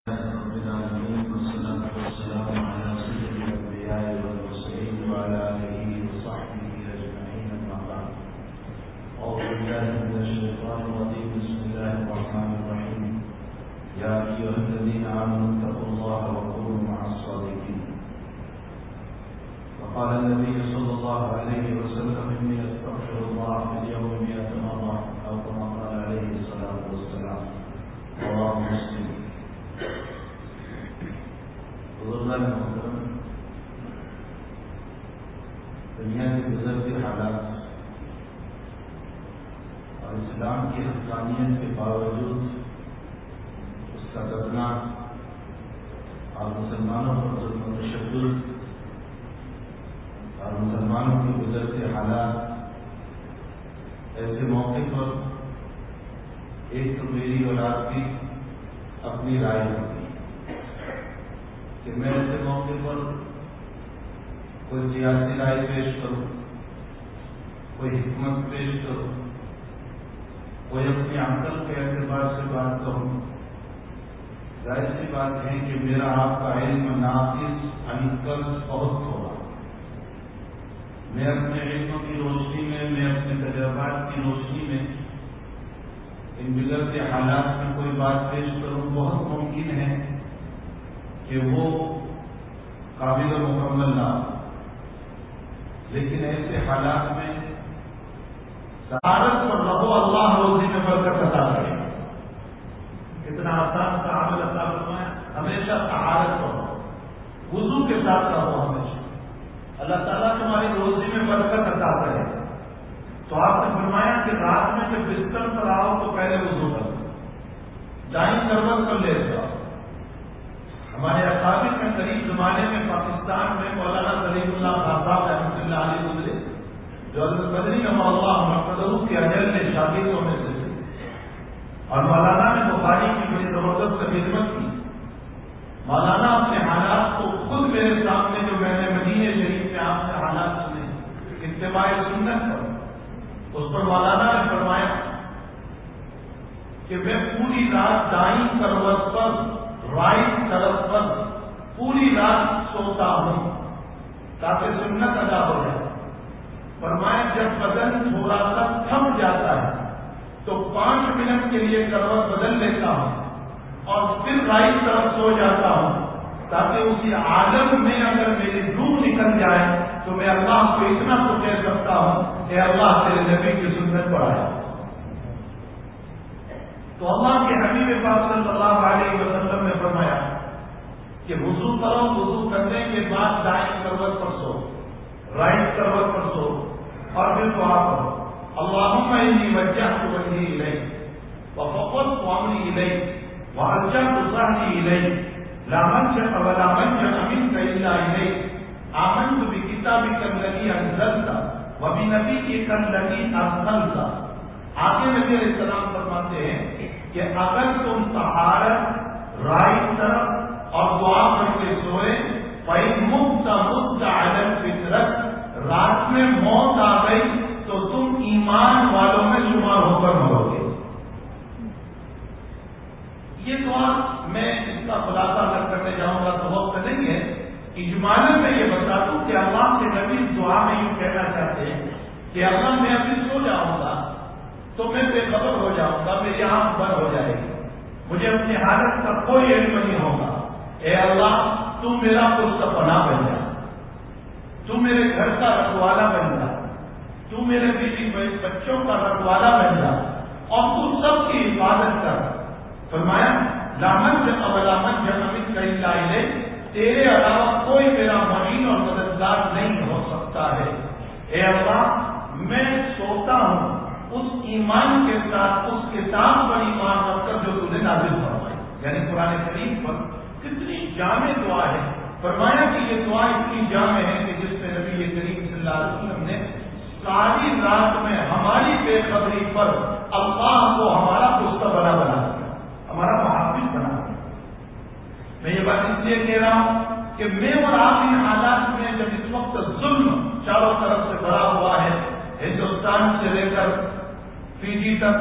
رب العالمين والصلاة والسلام على سيد الأنبياء والمرسلين وعلى آله وصحبه أجمعين أما بعد. أعوذ بالله من الشيطان الرجيم. بسم الله الرحمن الرحيم. يا أيها الذين آمنوا اتقوا الله وكونوا مع الصادقين. وقال النبي صلى الله عليه وسلم إني أستغفر الله في اليوم 100 مرة أو كما قال عليه الصلاة والسلام. رواه مسلم. بزرگان محترم، دنیا کے گزرتے حالات اور اسلام کی حقانیت کے باوجود اس کا دبنا اور مسلمانوں پر ظلم و تشدد اور مسلمانوں کے گزرتے حالات، ایسے موقع پر ایک تو میری اولاد کی اپنی رائے ہوتی کہ میں ایسے موقع پر کوئی سیاسی رائے پیش کروں، کوئی حکمت پیش کروں، کوئی اپنی عقل کے اعتبار سے بات کروں. ظاہر سی بات ہے کہ میرا آپ کا علم ناقص انقص بہت ہوگا. میں اپنے علم کی روشنی میں، میں اپنے تجربات کی روشنی میں ان بگڑتے حالات میں کوئی بات پیش کروں. بہت ممکن ہے کہ وہ قابل و مکمل نہ ہو، لیکن ایسے حالات میں طہارت پر رہو، اللہ روزی میں برکت عطا کرے. اتنا آسان کا عمل عطا فرمائے. ہمیشہ طہارت پر رہو، وضو کے ساتھ رہو ہمیشہ. اللہ تعالیٰ تمہاری روزی میں برکت عطا کرے. تو آپ نے فرمایا کہ رات میں جب بستر پر آؤ تو پہلے وضو کرو، دائیں کروٹ پر لیٹ جاؤ. ہمارے اکابر میں قریب زمانے میں پاکستان میں مولانا سلیم اللہ صاحب رحمۃ اللہ علیہ گزرے، جو حضرت بدری نما اللہ محمد کے اجل کے شاگردوں میں سے تھے، اور مولانا نے بخاری کی بڑی زبردست خدمت کی. مولانا اپنے حالات کو خود میرے سامنے، جو میں نے مدینہ شریف میں آپ سے حالات سنے اتباع سنت پر، اس پر مولانا نے فرمایا کہ میں پوری رات دائیں کروٹ پر، رائٹ طرف پر پوری رات سوتا ہوں تاکہ سنت ادا ہو جائے. فرمایا جب بدن تھوڑا سا تھم جاتا ہے تو 5 منٹ کے لیے کروٹ بدل لیتا ہوں اور پھر رائٹ طرف سو جاتا ہوں تاکہ اسی عالم میں اگر میری روح نکل جائے تو میں اللہ کو اتنا تو کہہ سکتا ہوں کہ اللہ تیرے نبی کی سنت پر آیا. تو اللہ کے حبیب پاک صلی اللہ علیہ وسلم نے فرمایا کہ وضو کرو، وضو کرنے کے بعد دائیں کروٹ پر سو، رائٹ کروٹ پر سو، اور پھر دعا کرو. اللہم انی وجہت وجہی الیک وفوضت امری الیک والجأت ظہری الیک لا ملجأ ولا منجا منک الا الیک آمنت بکتابک الذی انزلت وبنبیک الذی ارسلت. آگے نبی علیہ السلام فرماتے ہیں کہ اگر تم طہارت، رائٹ طرف اور دعا پڑھ کے سوئے، فَإِن مُتَّ عَلَى الْفِطْرَةِ، رات میں موت آ گئی تو تم ایمان والوں میں شمار ہو کر مرو گے. یہ دعا میں اس کا خلاصہ اگر کرنے جاؤں گا تو وقت نہیں ہے. اجمالاً میں یہ بتا دوں کہ اللہ کے نبی اس دعا میں یوں کہنا چاہتے ہیں کہ اللہ میں ابھی سو جاؤں گا تو میں بے خبر ہو جاؤں گا، میری آنکھ بند ہو جائے گی، مجھے اپنی حالت کا کوئی علم نہیں ہوگا. اے اللہ تو میرا پشت پناہ بن جا، تو میرے گھر کا رکھوالا بن جا، تو میرے بیوی بچوں کا رکھوالا بن جا، اور تو سب کی حفاظت کر. فرمایا لا منجا ولا منجا منک الا الیک، تیرے علاوہ کوئی میرا معین اور مددگار نہیں ہو سکتا ہے. اے اللہ میں سوتا ہوں اس ایمان کے ساتھ، اس کتاب پر ایمان رکھ کر جو تم نے نازل فرمائی، یعنی قرآن کریم پر. کتنی جامع دعا ہے. فرمایا کہ یہ دعا اتنی جامع ہے کہ جس میں نبی کریم صلی اللہ علیہ وسلم نے ساری رات میں ہماری بے خبری پر اللہ کو ہمارا پشت بنا دیا، ہمارا محافظ بنا دیا. میں یہ بات اس لیے کہہ رہا ہوں کہ میں اور آپ ان حالات میں جب اس وقت ظلم چاروں طرف سے بھرا ہوا ہے، ہندوستان سے لے کر فیجی تک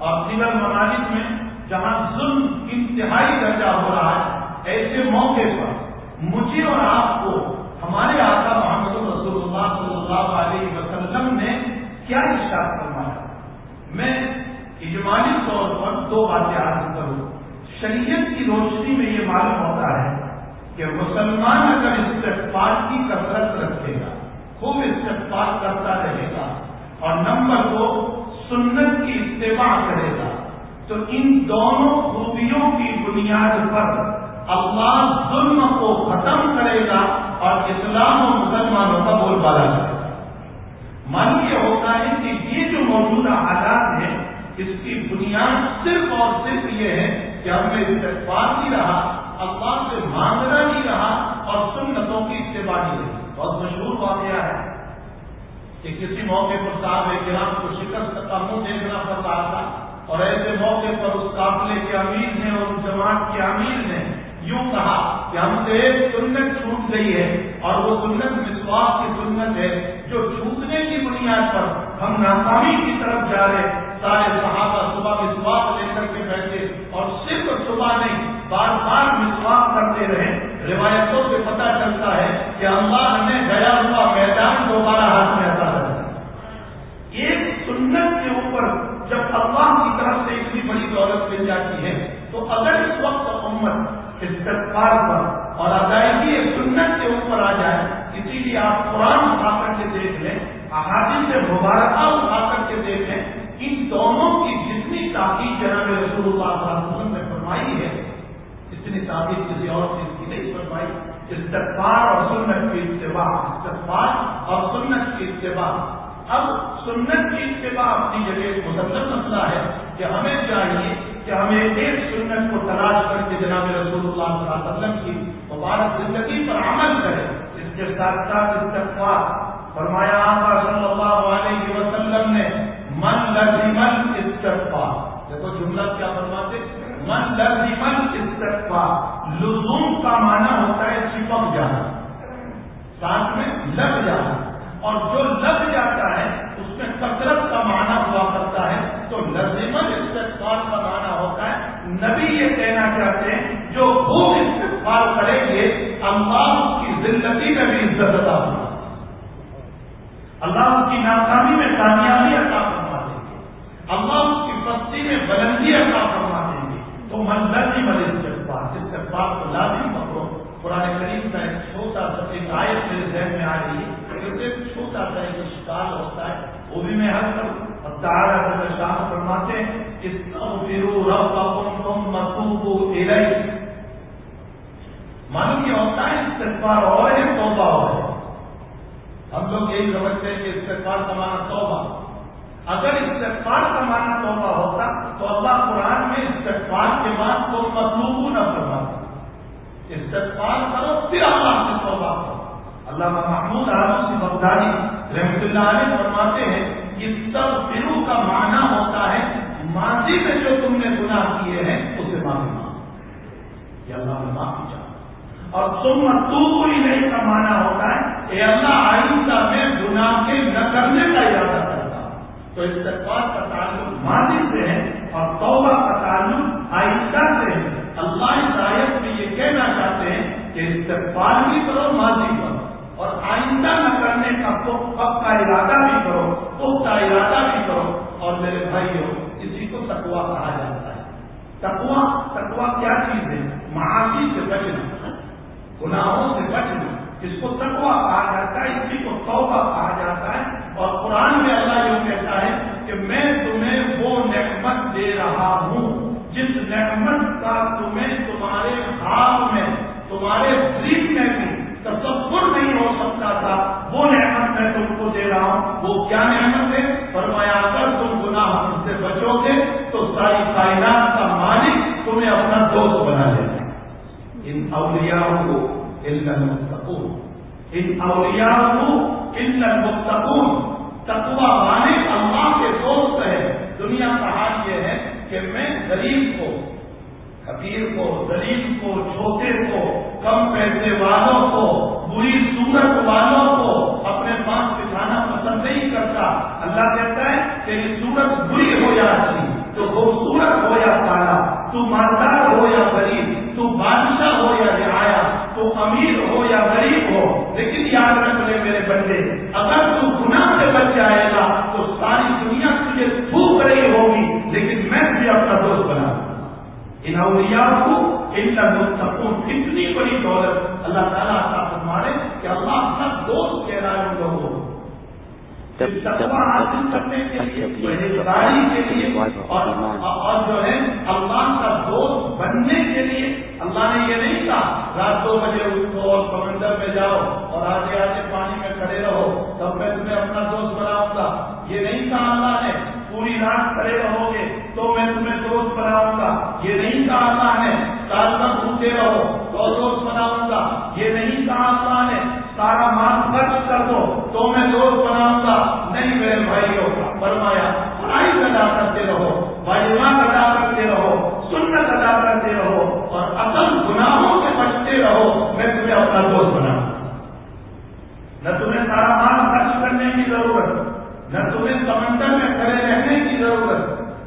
اور دیگر ممالک میں جہاں ظلم انتہائی درجہ ہو رہا ہے، شریعت کی روشنی میں یہ معلوم ہوتا ہے کہ مسلمان اگر استغفار کی کثرت رکھے گا، خوب استغفار کرتا رہے گا، اور نمبر 2 سنت کی اتباع کرے گا، تو ان دونوں خوبیوں کی بنیاد پر اللہ ظلم کو ختم کرے گا اور اسلام و مسلمانوں کا بول بالا کرے گا۔ معلوم یہ ہوتا ہے کہ یہ جو موجودہ حالات ہیں اس کی بنیاد صرف اور صرف یہ ہے کہ ہم میں استغفار نہیں رہا، اللہ سے مانگنا نہیں رہا، اور سنتوں کی اتباع نہیں رہی۔ بہت مشہور واقعہ ہے کہ کسی موقع پر صاحب کرام کو شکست کا منہ دیکھنا پڑ رہا تھا، اور ایسے موقع پر اس قافلے کے امیر نے اور اس جماعت کے امیر نے یوں کہا کہ ہم سے ایک سنت چھوٹ گئی ہے، اور وہ سنت مسواک کی سنت ہے، جو چھوٹنے کی بنیاد پر ہم ناکامی کی طرف جا رہے۔ سارے صحابہ صبح مسواک لے کر کے بیٹھے، اور صرف صبح نہیں بار بار مسواک کرتے رہے۔ روایتوں سے پتہ چلتا ہے کہ اللہ نے گیا ہوا میدان دوبارہ ہاتھ میں عطا کر ایک سنت کے اوپر جب اللہ کی طرف سے اتنی بڑی دولت مل جاتی ہے، تو اگر اس وقت امت استغفار پر اور ادائیگی سنت کے اوپر آ جائے، اسی لیے آپ قرآن اٹھا کر کے دیکھ لیں، احادیث مبارکہ اٹھا کر کے دیکھ لیں، ان دونوں کی جتنی تاکید جناب رسول اللہ صلی اللہ علیہ وسلم نے فرمائی ہے، اتنی تاکید کسی اور چیز کی نہیں فرمائی۔ استغفار اور سنت کی اتباع، استغفار اور سنت کی اتباع۔ اب سنت کی اتباع اپنی جگہ ایک مسلم مسئلہ ہے کہ ہمیں چاہیے کہ ہمیں ایک سنت کو تلاش کر کے جناب رسول اللہ صلی اللہ علیہ وسلم کی مبارک زندگی پر عمل کرے۔ اس کے ساتھ ساتھ استغفار فرمایا آقا صلی اللہ علیہ وسلم نے من لزم الاستغفار، دیکھو جملہ کیا فرماتے، من لزم الاستغفار، لزوم کا معنی ہوتا ہے چپک جانا، ساتھ میں لگ جانا، اور جو لگ جاتا ہے اس میں کثرت کا معنی ہوا کرتا ہے، تو لزم الاستغفار کا معنی ہوتا ہے نبی یہ کہنا چاہتے ہیں جو خوب استغفار کریں گے اللہ اس کی زندگی میں بھی عزت عطا ہوگا، اللہ اس کی ناکامی میں کامیابی عطا فرما دیں گے، اللہ اس کی پستی میں بلندی عطا فرما دیں گے۔ تو من لازم الاستغفار، استغفار کو لازم پکڑو۔ قرآن کریم کا ایک چھوٹا سا ایک آیت میرے ذہن میں آ رہی ہے، ایک چھوٹا سا ایک اشکال ہوتا ہے، وہ بھی میں حل کروں۔ اب تعالیٰ شاہ فرماتے ہیں استغفروا ربکم ثم توبوا الیہ، معلوم یہ ہوتا ہے استغفار اور ہے توبہ اور ہے۔ ہم لوگ یہی سمجھتے ہیں کہ استغفار کا معنی توبہ، اگر استغفار کا معنی توبہ ہوتا تو اللہ قرآن میں استغفار کے بعد تو مطلوب نہ فرماتا، استغفار کرو پھر اللہ سے توبہ کرو۔ علامہ محمود عالوسی بغدادی رحمۃ اللہ علیہ فرماتے ہیں استغفروا کا معنی ہوتا ہے ماضی میں جو تم نے گناہ کیے ہیں اسے معافی مانگو، یہ اللہ نے معافی چاہا، اور ثم توبوا الیہ کا معنی ہوتا ہے اے اللہ آئندہ میں گناہ کے نہ کرنے کا ارادہ کرتا ہوں۔ تو استغفار کا تعلق ماضی سے ہے اور توبہ کا تعلق آئندہ سے ہے۔ اللہ اس آیت میں یہ کہنا چاہتے ہیں کہ استغفار بھی کرو ماضی پر، اور آئندہ نہ کرنے کا پکا ارادہ بھی کرو، پختہ ارادہ بھی کرو۔ اور میرے بھائیوں، اسی کو تقویٰ کہا جاتا ہے۔ تقویٰ کیا چیز ہے؟ معاصی سے بچنا، گناہوں سے بچنا، اس کو تقویٰ کہا جاتا ہے، اسی کو توبہ کہا جاتا ہے۔ اور قرآن میں اللہ یہ کہتا ہے کہ میں تمہیں وہ نعمت دے رہا ہوں جس نعمت کا تمہیں تمہارے خواب میں، تمہارے ذہن میں بھی تصور نہیں ہو سکتا تھا، وہ نعمت میں تم کو دے رہا ہوں۔ وہ کیا نعمت ہے؟ فرمایا اگر تم گناہ سے بچو گے تو ساری کائنات کا مالک تمہیں اپنا دوست بنا لے گا۔ ان اولیاء کو الا المتقون، ان اولیاء کو الا المتقون، تقویٰ والے اللہ کے دوست ہے۔ دنیا کا حال یہ ہے کہ میں غریب کو، حقیر کو، ذلیل کو، چھوٹے کو، کم پیسے والوں کو، بری صورت والوں کو اپنے پاس بٹھانا پسند نہیں کرتا۔ اللہ کہتا ہے کہ یہ صورت بری ہو یا اچھی، تو خوبصورت ہو یا کالا، تو مالدار ہو یا غریب، تو بادشاہ ہو یا رعایا، تو امیر ہو یا غریب ہو، لیکن یاد رکھ لے میرے بندے، اگر تو گناہ سے بچ جائے گا تو ساری دنیا تجھے تھوک رہی ہوگی، لیکن میں تجھے اپنا دوست بنا دوں۔ ان ان اولیاءہ الا المتقون. اتنی بڑی دولت اللہ تعالیٰ عطا فرمائے کہ اللہ اپنا دوست کہہ رہا ہے ان لوگوں کو. تقویٰ حاصل کرنے کے لیے، پرہیزگاری کے لیے اور جو ہے اللہ کا دوست بننے کے لیے اللہ نے یہ نہیں کہا رات 2 بجے اٹھو اور سمندر میں جاؤ اور آگے آگے پانی میں کھڑے رہو تب میں تمہیں اپنا دوست بناؤں گا. یہ نہیں کہا اللہ نے پوری رات کھڑے رہو گے تو میں تمہیں دوست بناؤں گا. یہ نہیں کہا اللہ نے رات تک اٹھتے رہو تو دوست بناؤں گا. یہ نہیں کہا اللہ نے سارا مال خرچ کر دو تو میں دوست بناؤں گا. نہیں میرے بھائیوں، فرمایا فرائض ادا کرتے رہو، واجبات ادا کرتے رہو، سنت ادا کرتے رہو اور اصل گناہوں سے بچتے رہو، میں تمہیں اپنا دوست بناؤں گا. نہ تمہیں سارا مال خرچ کرنے کی ضرورت، نہ تمہیں سمندر میں کھڑے رہنے کی ضرورت،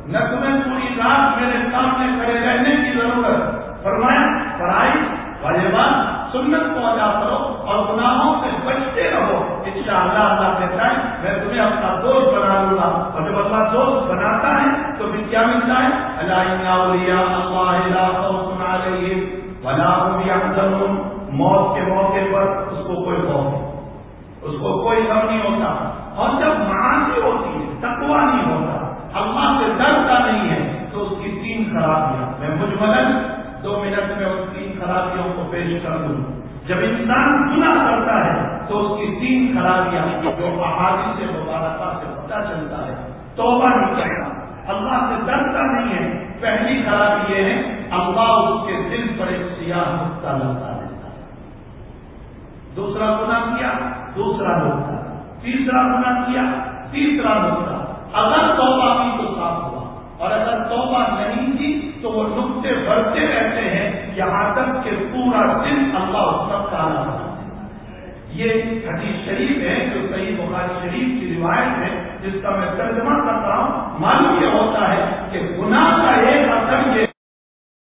نہ تمہیں پوری رات میرے سامنے کھڑے رہنے کی ضرورت. فرمایا فرائض واجبات سنت کو ادا کرو اور گناہوں سے بچتے رہو. انشاءاللہ اللہ کہتا ہے میں تمہیں اپنا دوست بنا لوں گا. اور جب اللہ دوست بناتا ہے تو پھر کیا ملتا ہے؟ الا ان اولیاء اللہ لا خوف علیہم ولا هم يحزنون. موت کے موقع پر اس کو کوئی خوف نہیں، اس کو کوئی غم نہیں ہوتا. اور جب معاصی ہوتی ہے، تقویٰ نہیں ہوتا، اللہ سے ڈرتا نہیں ہے تو اس کی 3 خرابیاں میں مجملاً 2 منٹ میں اس 3 خرابیوں کو پیش کر دوں. جب انسان گناہ کرتا ہے تو اس کی 3 خرابیاں جو احادیث مبارکہ سے پتہ چلتا ہے. توبہ نہیں کرتا، اللہ سے ڈرتا نہیں ہے. پہلی خرابی یہ ہے اللہ اس کے دل پر ایک سیاہ نقطہ لگتا رہتا ہے. دوسرا گناہ کیا، دوسرا نقطہ. تیسرا گناہ کیا، تیسرا نقطہ. اگر توبہ کی تو صاف ہوا اور اگر توبہ نہیں کی تو وہ نقطے بڑھتے رہتے ہیں یہاں تک کہ پورا دن اللہ اس کا کالا بنا. یہ حدیث شریف ہے جو صحیح بخاری شریف کی روایت ہے جس کا میں ترجمہ کرتا ہوں. معلوم یہ ہوتا ہے کہ گناہ کا ایک اثر یہ